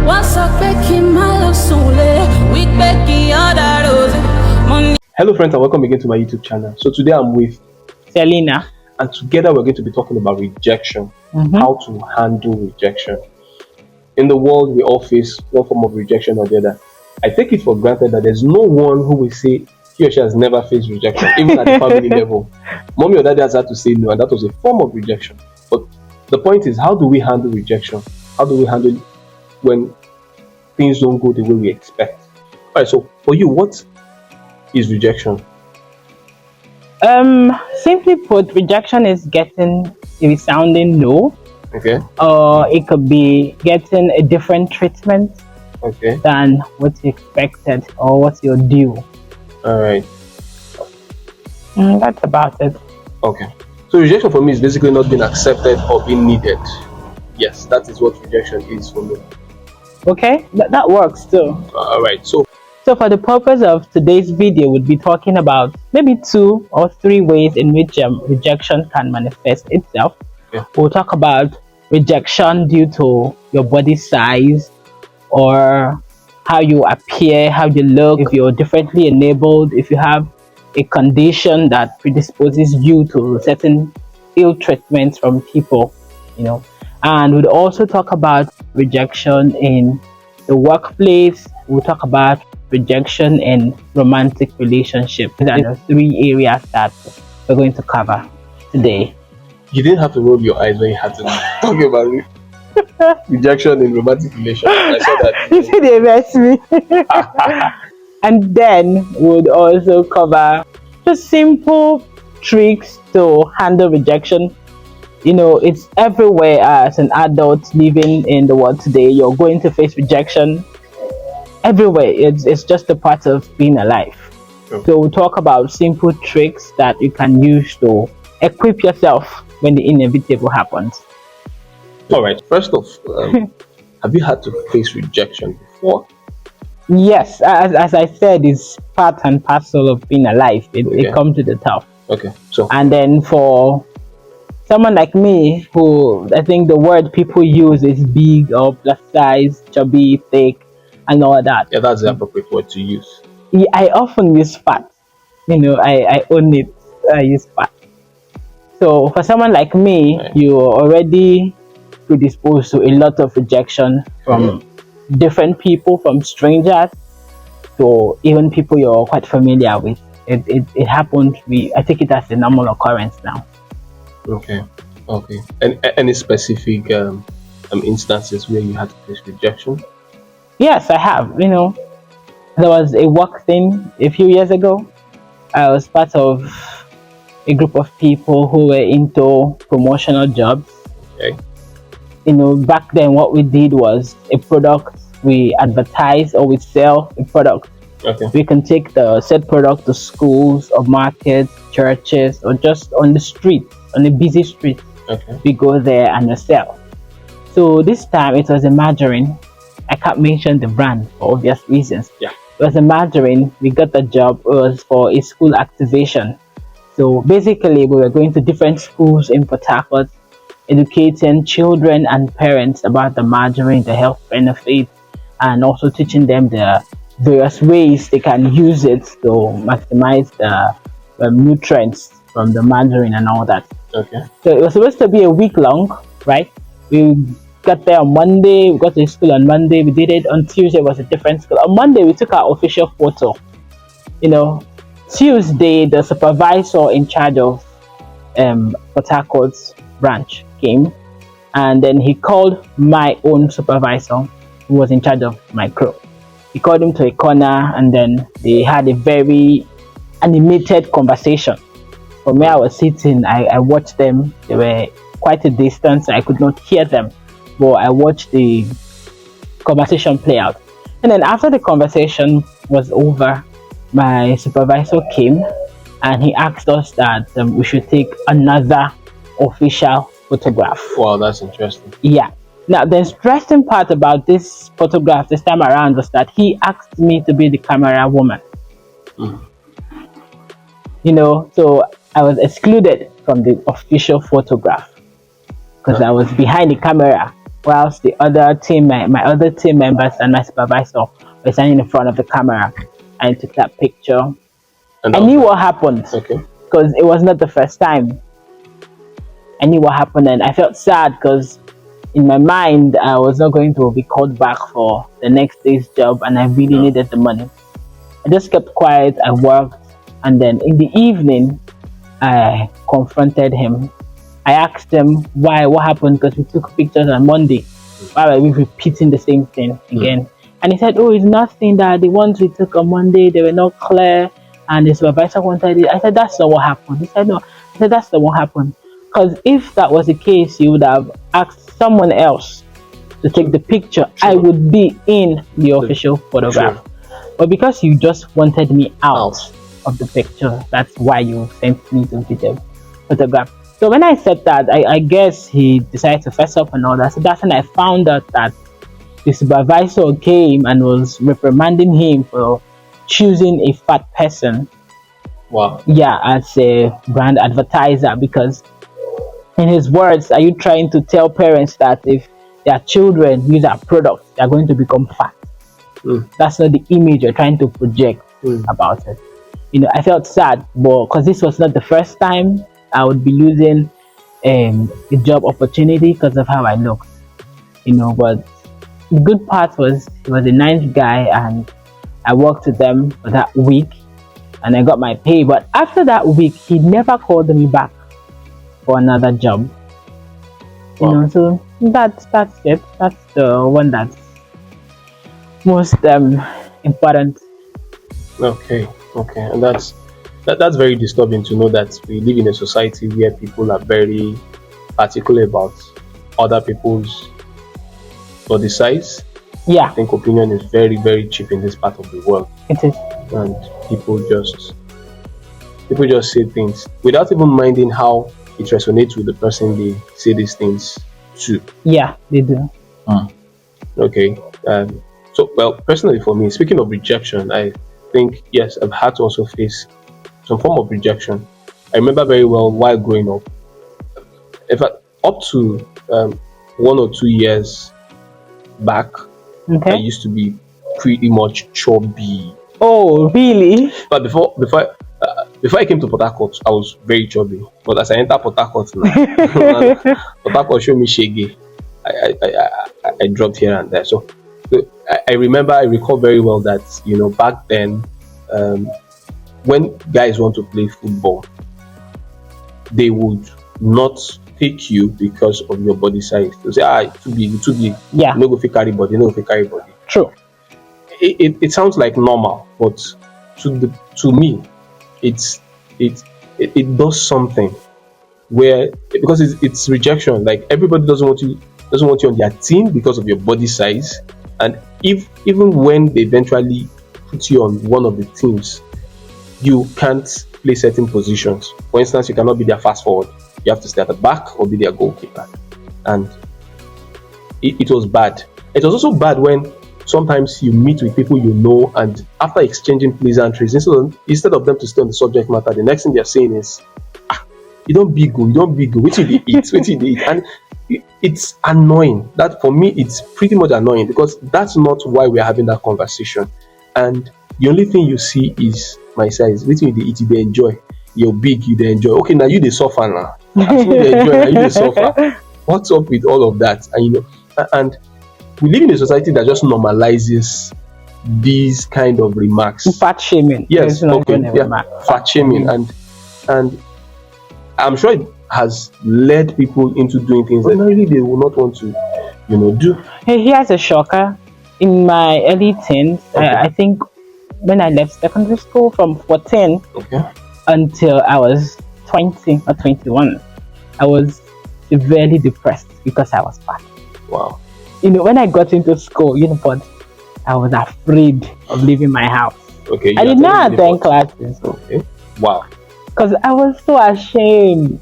Hello friends and welcome again to my YouTube channel. So today I'm with Selena, and together we're going to be talking about rejection, how to handle rejection. In the world we all face one form of rejection or the other. I take it for granted that there's no one who will say he or she has never faced rejection, even at the family level. Mommy or daddy has had to say no, and that was a form of rejection. But the point is, how do we handle rejection? How do we handle it when things don't go the way we expect? Alright, so for you, what is rejection? Simply put, rejection is getting a resounding no, Okay. or it could be getting a different treatment Okay. than what you expected or what you're due. Alright. That's about it. Okay. So rejection for me is basically not being accepted or being needed. Yes, that is what rejection is for me. Okay, that works too. Alright. So for the purpose of today's video, we'll be talking about maybe 2 or 3 ways in which rejection can manifest itself. Yeah. We'll talk about rejection due to your body size, or how you appear, how you look, if you're differently enabled, if you have a condition that predisposes you to certain ill treatments from people, And we'll also talk about rejection in the workplace. We'll talk about rejection in romantic relationships. These are the 3 areas that we're going to cover today. you didn't have to roll your eyes when you had to talk about it. Rejection in romantic relations. I saw that. You see, they mess me. And then we'll also cover just simple tricks to handle rejection. It's everywhere. As an adult living in the world today, you're going to face rejection everywhere. It's just a part of being alive. Sure. So we'll talk about simple tricks that you can use to equip yourself when the inevitable happens. All right. First off, have you had to face rejection before? Yes, as I said, it's part and parcel of being alive. It comes to the top. Okay. So And then for someone like me, who I think the word people use is big or plus size, chubby, thick, and all that. yeah, that's the appropriate word to use. Yeah, I often use fat. I own it. I use fat. So for someone like me, Right. you're already predisposed to a lot of rejection from different people, from strangers to even people you're quite familiar with. It happens. I take it as a normal occurrence now. Okay. Okay. And any specific instances where you had to face rejection? Yes, I have. There was a work thing a few years ago. I was part of a group of people who were into promotional jobs. Okay. Back then what we did was a product, we advertise or we sell a product. Okay. We can take the said product to schools or markets, churches, or just on the street, on a busy street. Okay. We go there and we sell. So this time it was a margarine. I can't mention the brand for obvious reasons. Yeah. It was a margarine. We got the job. It was for a school activation. So basically we were going to different schools in Port Harcourt, educating children and parents about the margarine, the health benefits, and also teaching them the various ways they can use it to maximize the nutrients from the margarine and all that. Okay. So it was supposed to be a week long, right? We got there on Monday, we got to school on Monday, we did it on Tuesday, it was a different school. On Monday, we took our official photo. Tuesday, the supervisor in charge of Port Harcourt's branch came, and then he called my own supervisor, who was in charge of my crew. He called him to a corner, and then they had a very animated conversation. From where I was sitting, I watched them. They were quite a distance. I could not hear them, but I watched the conversation play out. And then after the conversation was over, my supervisor came and he asked us that we should take another official photograph. Wow, that's interesting. Yeah. Now, the interesting part about this photograph this time around was that he asked me to be the camera woman. So I was excluded from the official photograph because I was behind the camera whilst the other team, my other team members and my supervisor were standing in front of the camera. I took that picture. And I knew what happened okay. because it was not the first time. I knew what happened, and I felt sad because in my mind I was not going to be called back for the next day's job, and I really needed the money. I just kept quiet. I worked, and then in the evening, I confronted him. I asked him why, what happened, because we took pictures on Monday. Why were we repeating the same thing again? And he said, "Oh, it's nothing, that the ones we took on Monday, they were not clear, and the supervisor wanted it." I said, "That's not what happened." He said, "No." I said, "That's not what happened. Because if that was the case, you would have asked someone else to take the picture. I would be in the official photograph. But because you just wanted me out of the picture, that's why you sent me to the photograph." So when I said that, I guess he decided to fess up and all that. So that's when I found out that the supervisor came and was reprimanding him for choosing a fat person. Wow. Yeah, as a brand advertiser, because in his words, are you trying to tell parents that if their children use our products, they are going to become fat? That's not the image you're trying to project about it. I felt sad, but because this was not the first time I would be losing a job opportunity because of how I looked. But the good part was he was a nice guy, and I worked with them for that week, and I got my pay. But after that week, he never called me back for another job. So that's it. That's the one that's most important. Okay, and that's very disturbing to know that we live in a society where people are very particular about other people's body size. Yeah, I think opinion is very, very cheap in this part of the world, it is. and people just say things without even minding how it resonates with the person they say these things to. Yeah, they do. Okay. So, well, personally for me, speaking of rejection, I think, yes, I've had to also face some form of rejection. I remember very well while growing up, in fact, up to 1 or 2 years back, I used to be pretty much chubby. Oh, really? But before I came to Port Harcourt, I was very chubby. But as I enter Port Harcourt now, Port Harcourt showed me shaggy. I dropped here and there. So I recall very well that back then, when guys want to play football, they would not pick you because of your body size. They say, too big. Yeah. No go fit carry body, no go fit carry body. True. It sounds like normal, but to me, it does something where, because it's rejection. Like, everybody doesn't want you on their team because of your body size, and even when they eventually put you on one of the teams, you can't play certain positions. For instance, you cannot be their fast forward. You have to stay at the back or be their goalkeeper, and it was bad. It was also bad when sometimes you meet with people and after exchanging pleasantries, instead of them to stay on the subject matter, the next thing they're saying is, you don't be good, what did they eat? And it's annoying. That, for me, it's pretty much annoying, because that's not why we're having that conversation. And the only thing you see is my size. What did they eat? They enjoy. You're big, you they enjoy. Okay, now you they suffer now. As you they enjoy, now you they suffer. What's up with all of that? And we live in a society that just normalizes these kind of remarks. Fat shaming. Yes, fat shaming, and I'm sure it has led people into doing things that really they will not want to, do. Hey, here's a shocker. In my early teens, I think when I left secondary school from 14 until I was 20 or 21, I was severely depressed because I was fat. Wow. When I got into school, but I was afraid of leaving my house. Okay. I did not attend classes. Okay. Wow. Because I was so ashamed.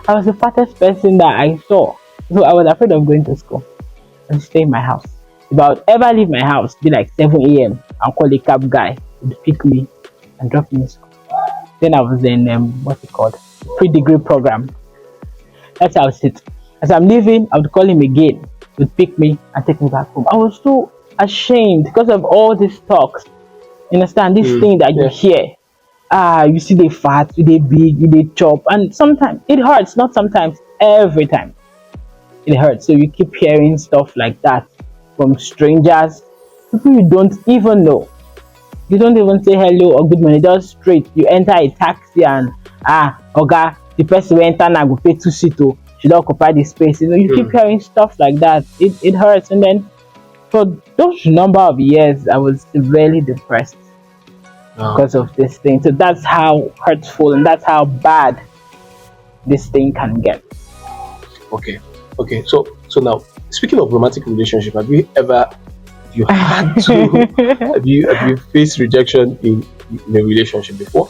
I was the fattest person that I saw. So I was afraid of going to school and stay in my house. If I would ever leave my house, be like 7 a.m., I'll call a cab guy to pick me and drop me in school. Then I was in, pre-degree program. That's how I sit. As I'm leaving, I would call him again would pick me and take me back home. I was so ashamed because of all these talks. You understand this thing that you Yeah. hear? You see they fat, they big, they chop, and sometimes it hurts. Not sometimes, every time it hurts. So you keep hearing stuff like that from strangers, people you don't even know. You don't even say hello or good morning, just straight. You enter a taxi and Oga, the person will enter now go pay 2 seat, should occupy the space. You keep hearing stuff like that. It hurts. And then for those number of years I was severely depressed because of this thing. So that's how hurtful and that's how bad this thing can get. Okay. Okay. So now, speaking of romantic relationship, have you ever you had to have you faced rejection in a relationship before?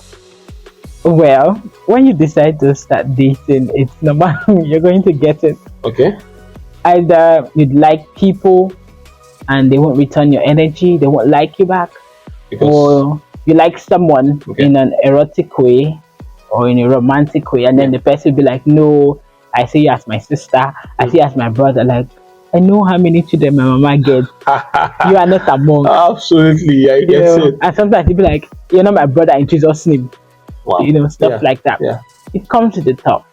Well, when you decide to start dating, it's normal. You're going to get it. Okay. Either you'd like people and they won't return your energy, they won't like you back, Because or you like someone okay. in an erotic way or in a romantic way, and then the person will be like, no, I see you as my sister, I see you as my brother. Like, I know how many children my mama gets. You are not among. Absolutely, I get it. And sometimes you'll be like, you're not my brother in Jesus' name. Wow. Stuff like that. Yeah. It comes to the top.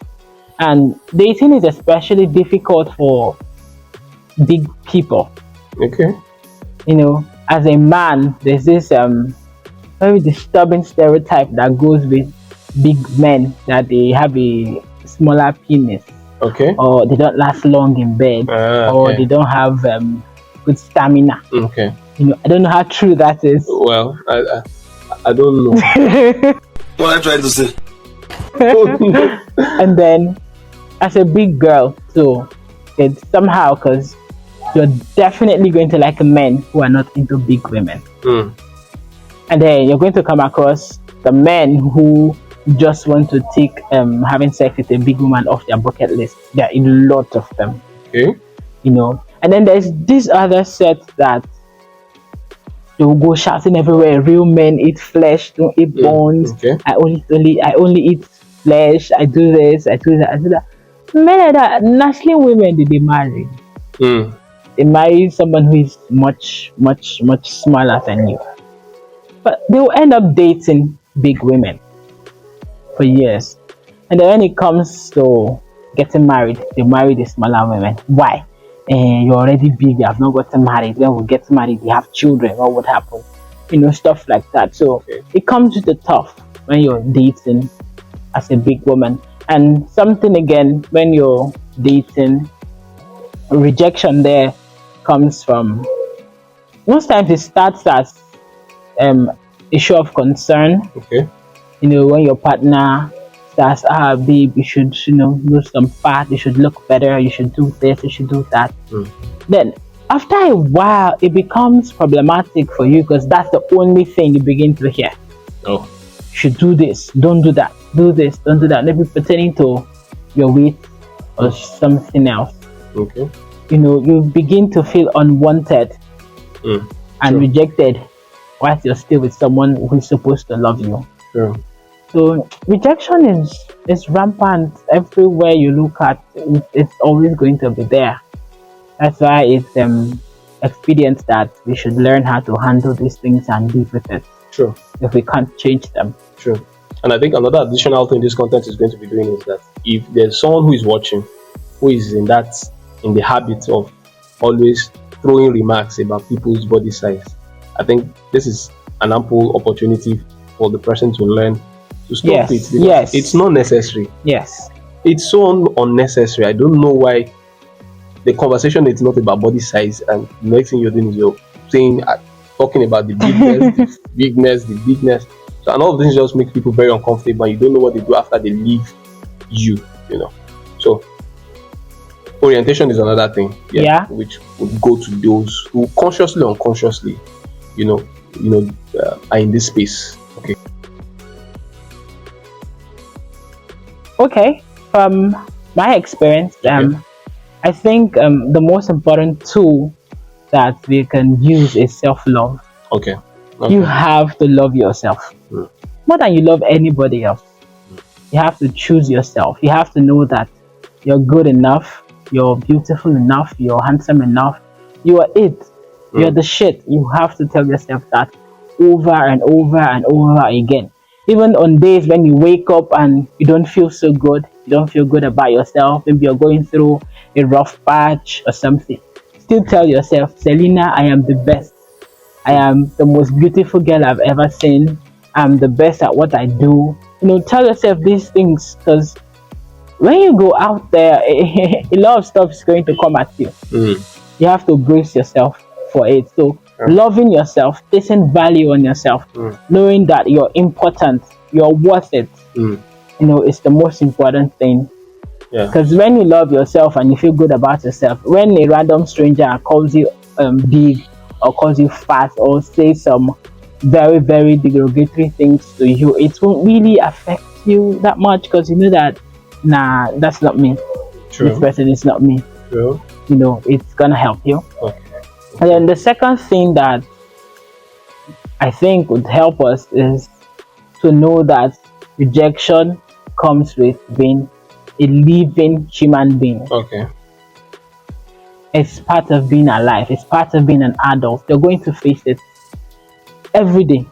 And dating is especially difficult for big people. Okay. As a man, there's this very disturbing stereotype that goes with big men, that they have a smaller penis, Okay. or they don't last long in bed, or they don't have good stamina. Okay. I don't know how true that is. Well, I don't know. What I'm trying to say. And then, as a big girl, too, it's somehow because you're definitely going to like men who are not into big women. And then you're going to come across the men who just want to take having sex with a big woman off their bucket list. There are a lot of them. Okay. And then there's this other set that they will go shouting everywhere. Real men eat flesh, don't eat bones. Okay. I only eat flesh. I do this, I do that, I do that. Men like that, naturally women did they marry? They marry someone who is much, much, much smaller than you. But they will end up dating big women for years. And then when it comes to getting married, they marry the smaller women. Why? You're already big, you have not gotten married. When we get married, you have children. What would happen? Stuff like that. So it comes to the tough when you're dating as a big woman. And something again, when you're dating, rejection there comes from, most times it starts as a show of concern. Okay. When your partner starts, babe, you should lose some fat, you should look better, you should do this, you should do that. Then after a while it becomes problematic for you because that's the only thing you begin to hear. You should do this, don't do that, do this, don't do that. Maybe pertaining to your weight or something else. Okay. You begin to feel unwanted and rejected whilst you're still with someone who's supposed to love you. Sure. So rejection is rampant everywhere you look at. It's always going to be there. That's why it's expedient that we should learn how to handle these things and live with it. Sure. If we can't change them. Sure. And I think another additional thing this content is going to be doing is that if there's someone who is watching, who is in the habit of always throwing remarks about people's body size, I think this is an ample opportunity for the person to learn to stop it. Yes. It's not necessary. Yes. It's so unnecessary. I don't know why the conversation is not about body size, and the next thing you're doing is you're saying, talking about the bigness, the bigness. So, and all of this just makes people very uncomfortable, and you don't know what they do after they leave you. So orientation is another thing, which would go to those who consciously or unconsciously, are in this space. Okay. From my experience, I think the most important tool that we can use is self-love. Okay. You have to love yourself more than you love anybody else. You have to choose yourself. You have to know that you're good enough. you're beautiful enough, you're handsome enough, you are it. You're the shit. You have to tell yourself that over and over and over again. Even on days when you wake up and you don't feel so good, you don't feel good about yourself, maybe you're going through a rough patch or something, still tell yourself, Selena, I am the best. I am the most beautiful girl I've ever seen. I'm the best at what I do. Tell yourself these things, because when you go out there, a lot of stuff is going to come at you. You have to brace yourself for it. So, loving yourself, placing value on yourself, knowing that you're important, you're worth it, is the most important thing. Because when you love yourself and you feel good about yourself, when a random stranger calls you big or calls you fat or say some very, very derogatory things to you, it won't really affect you that much, because you know that, nah, that's not me. True. This person is not me. True. It's gonna help you. Okay. And then the second thing that I think would help us is to know that rejection comes with being a living human being. Okay. It's part of being alive. It's part of being an adult. You're going to face it every day,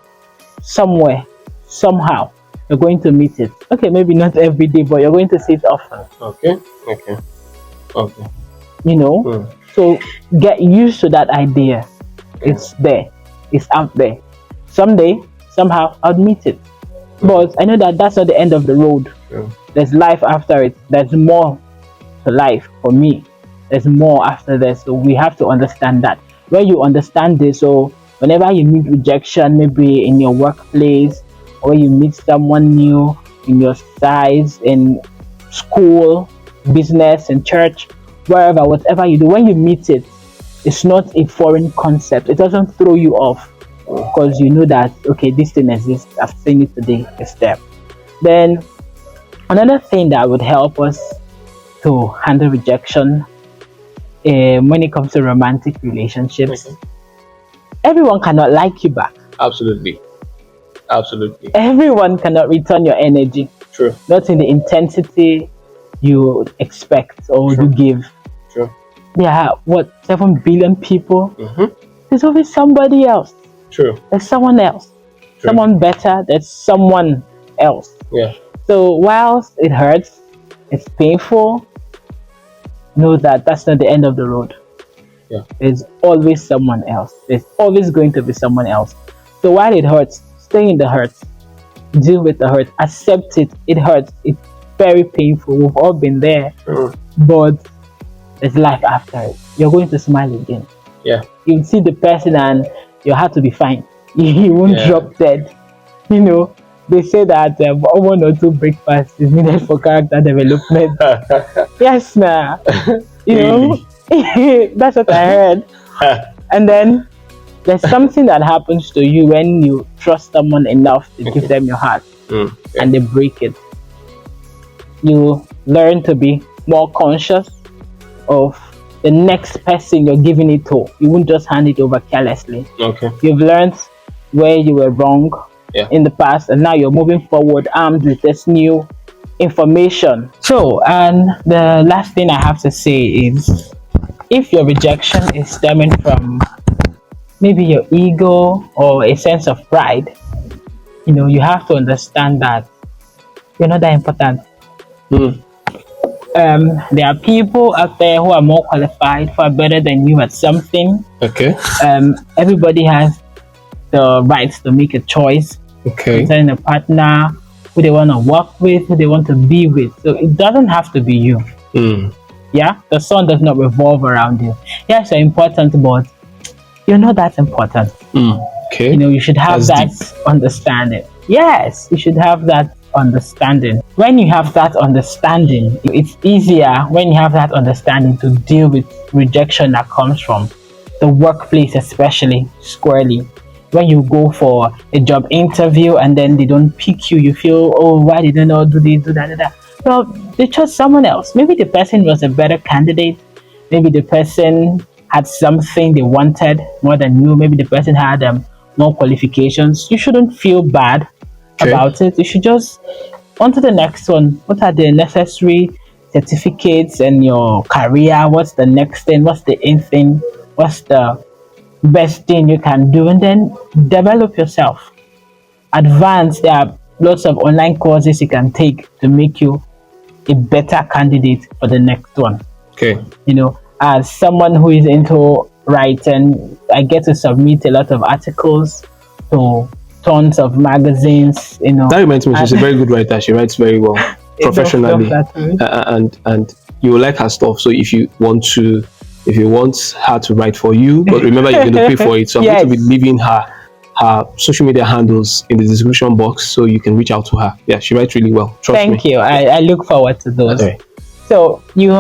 somewhere, somehow. You're going to meet it. Okay, maybe not every day, but you're going to see it often. Okay. So get used to that idea. It's there. It's out there. Someday, somehow, I'll meet it. But I know that that's not the end of the road. There's life after it. There's more to life for me. There's more after this. So we have to understand that. When you understand this, so whenever you meet rejection, maybe in your workplace, or you meet someone new in your size, in school, business, in church, wherever, whatever you do, when you meet it, it's not a foreign concept. It doesn't throw you off, because you know that, okay, this thing exists. I've seen it today. It's there. Then another thing that would help us to handle rejection when it comes to romantic relationships, everyone cannot like you back. Absolutely. Everyone cannot return your energy. True. Not in the intensity you expect or you give. True. There are 7 billion people. There's always somebody else. True. There's someone else. True. Someone better. There's someone else. Yeah. So whilst it hurts, it's painful, know that that's not the end of the road. Yeah. There's always someone else. There's always going to be someone else. So while it hurts, stay in the hurt. Deal with the hurt. Accept it. It hurts. It's very painful. We've all been there. But there's life after it. You're going to smile again. Yeah. You'll see the person and your heart will be fine. You won't drop dead. They say that 1 or 2 breakfasts is needed for character development. Yes, nah. That's what I heard. And then there's something that happens to you when you trust someone enough to give them your heart, and they break it. You learn to be more conscious of the next person you're giving it to. You won't just hand it over carelessly. Okay. You've learned where you were wrong in the past, and now you're moving forward armed with this new information. So, and the last thing I have to say is, if your rejection is stemming from maybe your ego or a sense of pride, you have to understand that you're not that important. There are people out there who are more qualified, who are better than you at something. Okay. Everybody has the right to make a choice concerning a partner, who they want to work with, who they want to be with. So it doesn't have to be you. Yeah, the sun does not revolve around you. Yes, you're important, but you're not that important. Okay. You should have that understanding. Yes, you should have that understanding. When you have that understanding, it's easier when you have that understanding to deal with rejection that comes from the workplace, especially squarely. When you go for a job interview and then they don't pick you, you feel, oh, why did they not do this, do that? Well, they chose someone else. Maybe the person was a better candidate. Maybe the person had something they wanted more than you. Maybe the person had more qualifications. You shouldn't feel bad about it. You should just on to the next one. What are the necessary certificates and your career. What's the next thing? What's the in thing? What's the best thing you can do? And then develop yourself. Advance. There are lots of online courses you can take to make you a better candidate for the next one. Okay. As someone who is into writing, I get to submit a lot of articles to tons of magazines. That reminds me, she's a very good writer. She writes very well, professionally, and you will like her stuff. So if you want her to write for you, but remember you're going to pay for it. So I'm going to be leaving her social media handles in the description box, so you can reach out to her. Yeah, she writes really well. Trust me. Thank you. I look forward to those. Okay. So you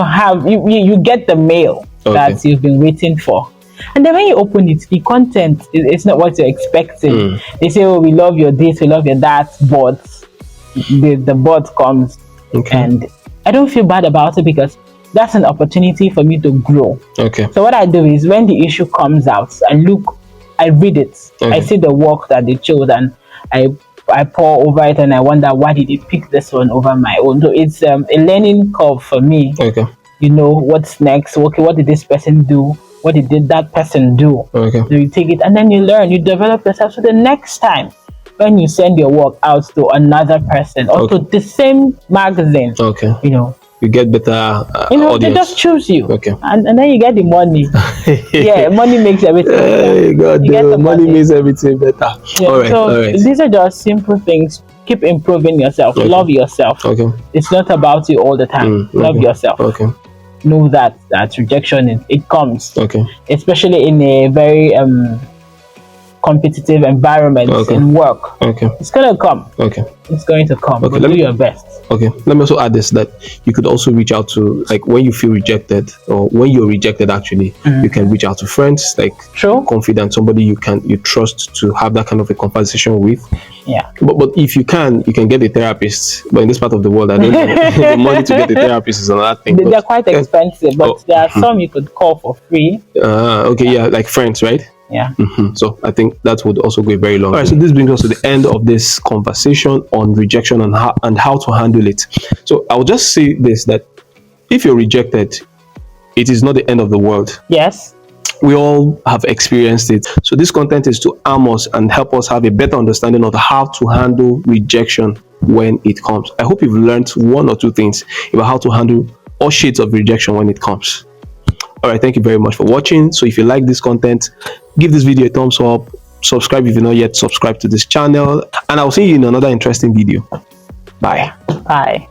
get the mail that you've been waiting for, and then when you open it, the content it's not what you're expecting. They say, "Oh, we love your this, we love your that," but the bot comes, and I don't feel bad about it because that's an opportunity for me to grow. Okay. So what I do is when the issue comes out, I read it. I see the work that they chose, and I pour over it, and I wonder, why did they pick this one over my own? So it's a learning curve for me. Okay. What's next? Okay, what did this person do? What did that person do? Okay. So you take it and then you learn, you develop yourself. So the next time when you send your work out to another person or to the same magazine, you get better audience. They just choose you. Okay. And then you get the money. Yeah, money makes everything better. God, money makes everything better. Yeah, all right. These are just simple things. Keep improving yourself. Okay. Love yourself. Okay. It's not about you all the time. Love yourself. Okay. Know that rejection it comes. Okay. Especially in a very competitive environment in work. Okay. It's gonna come. Okay. It's going to come. Okay. Do your best. Okay. Let me also add this, that you could also reach out to, like, when you feel rejected or when you're rejected, actually, you can reach out to friends, like confident, somebody you trust to have that kind of a conversation with. Yeah. But if you can get a therapist. But in this part of the world, I don't know. The money to get a therapist is another thing. They're quite expensive, but there are some you could call for free. Okay, yeah, like friends, right? Yeah. So I think that would also go a very long way. All right, so this brings us to the end of this conversation on rejection and how to handle it. So I'll just say this, that if you're rejected, it is not the end of the world. Yes. We all have experienced it. So this content is to arm us and help us have a better understanding of how to handle rejection when it comes. I hope you've learned one or two things about how to handle all shades of rejection when it comes. All right, thank you very much for watching. So if you like this content, give this video a thumbs up, subscribe if you're not yet subscribed to this channel, and I'll see you in another interesting video. Bye. Bye.